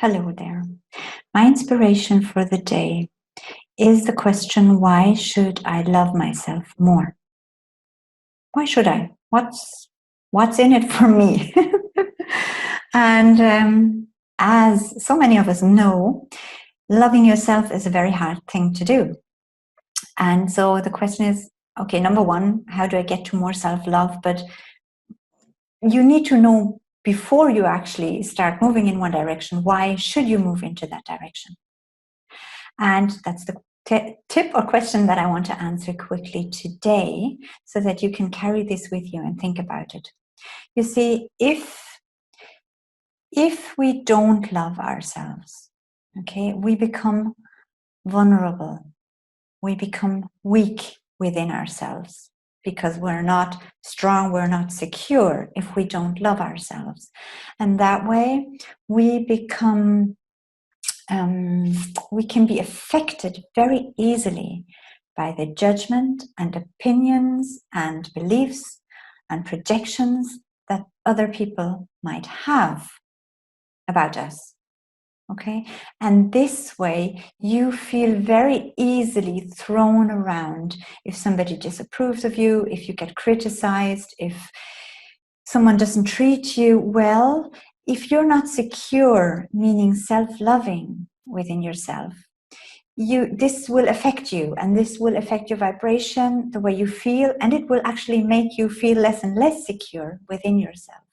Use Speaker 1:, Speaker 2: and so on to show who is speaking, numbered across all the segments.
Speaker 1: Hello there. My inspiration for the day is the question, why should I love myself more? Why should I? What's in it for me? And as so many of us know, loving yourself is a very hard thing to do. And so the question is, okay, number one, how do I get to more self-love? But you need to know before you actually start moving in one direction, why should you move into that direction? And that's the tip or question that I want to answer quickly today so that you can carry this with you and think about it. You see, if we don't love ourselves, okay, we become vulnerable. We become weak within ourselves because we're not strong, we're not secure if we don't love ourselves. And that way we become we can be affected very easily by the judgment and opinions and beliefs and projections that other people might have about us. Okay? And this way, you feel very easily thrown around if somebody disapproves of you, if you get criticized, if someone doesn't treat you well. If you're not secure, meaning self-loving within yourself, this will affect you, and this will affect your vibration, the way you feel, and it will actually make you feel less and less secure within yourself.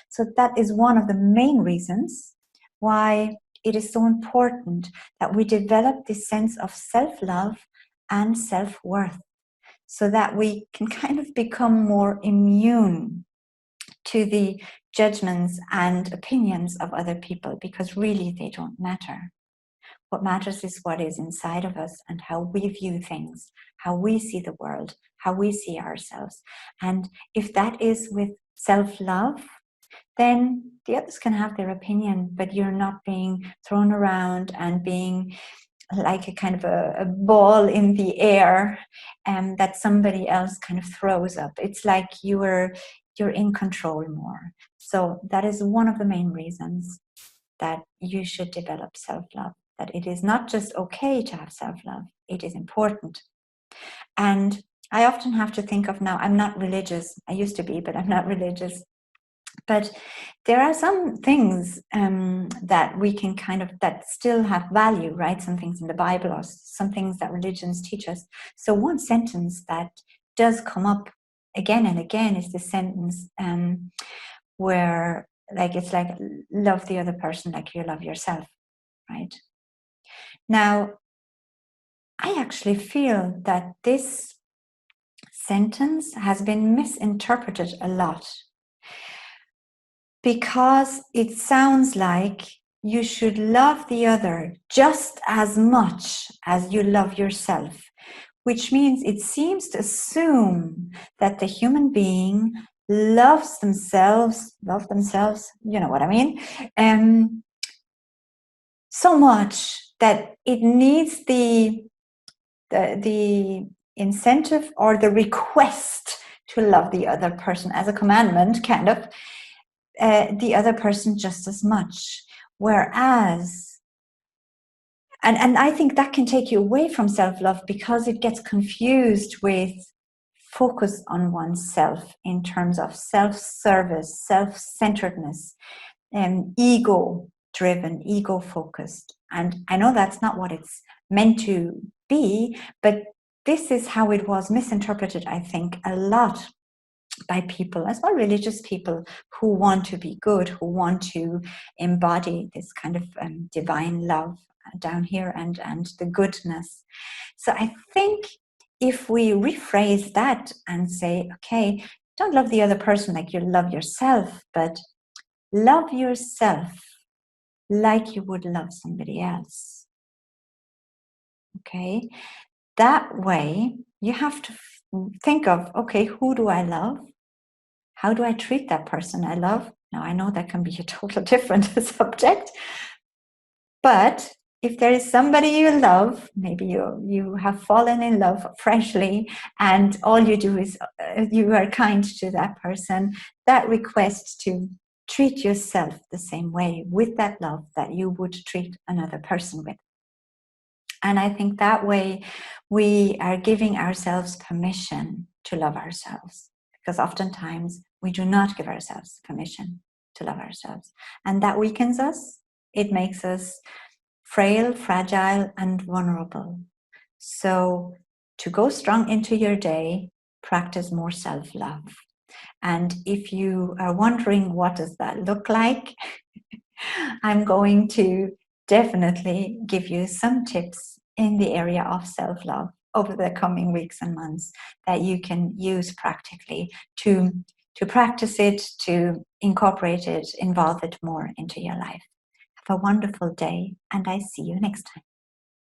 Speaker 1: So that is one of the main reasons why it is so important that we develop this sense of self-love and self-worth so that we can kind of become more immune to the judgments and opinions of other people, because really they don't matter. What matters is what is inside of us and how we view things, how we see the world, how we see ourselves. And if that is with self-love, then the others can have their opinion, but you're not being thrown around and being like a kind of a ball in the air that somebody else kind of throws up. It's like you're in control more. So that is one of the main reasons that you should develop self-love, that it is not just okay to have self-love, it is important. And I often have to think of, now I'm not religious, I used to be, but I'm not religious. But there are some things that we can that still have value, right? Some things in the Bible or some things that religions teach us. So one sentence that does come up again and again is the sentence where it's like, love the other person like you love yourself, right? Now, I actually feel that this sentence has been misinterpreted a lot, because it sounds like you should love the other just as much as you love yourself, which means it seems to assume that the human being loves themselves, you know what I mean, so much that it needs the incentive or the request to love the other person as a commandment, kind of, the other person just as much. Whereas, and I think that can take you away from self-love, because it gets confused with focus on oneself in terms of self-service, self-centeredness, ego-driven, ego-focused. And I know that's not what it's meant to be, but this is how it was misinterpreted, I think, a lot by people, as well religious people, who want to be good, who want to embody this kind of divine love down here and the goodness. So I think if we rephrase that and say, okay, don't love the other person like you love yourself, but love yourself like you would love somebody else. Okay, that way you have to think of, okay, who do I love? How do I treat that person I love? Now, I know that can be a total different subject, but if there is somebody you love, maybe you have fallen in love freshly, and all you do is you are kind to that person, that request to treat yourself the same way, with that love that you would treat another person with. And I think that way we are giving ourselves permission to love ourselves, because oftentimes we do not give ourselves permission to love ourselves. And that weakens us. It makes us frail, fragile, and vulnerable. So to go strong into your day, practice more self-love. And if you are wondering what does that look like, I'm going to definitely give you some tips in the area of self-love over the coming weeks and months that you can use practically to practice it, to incorporate it, involve it more into your life. Have a wonderful day, and I see you next time.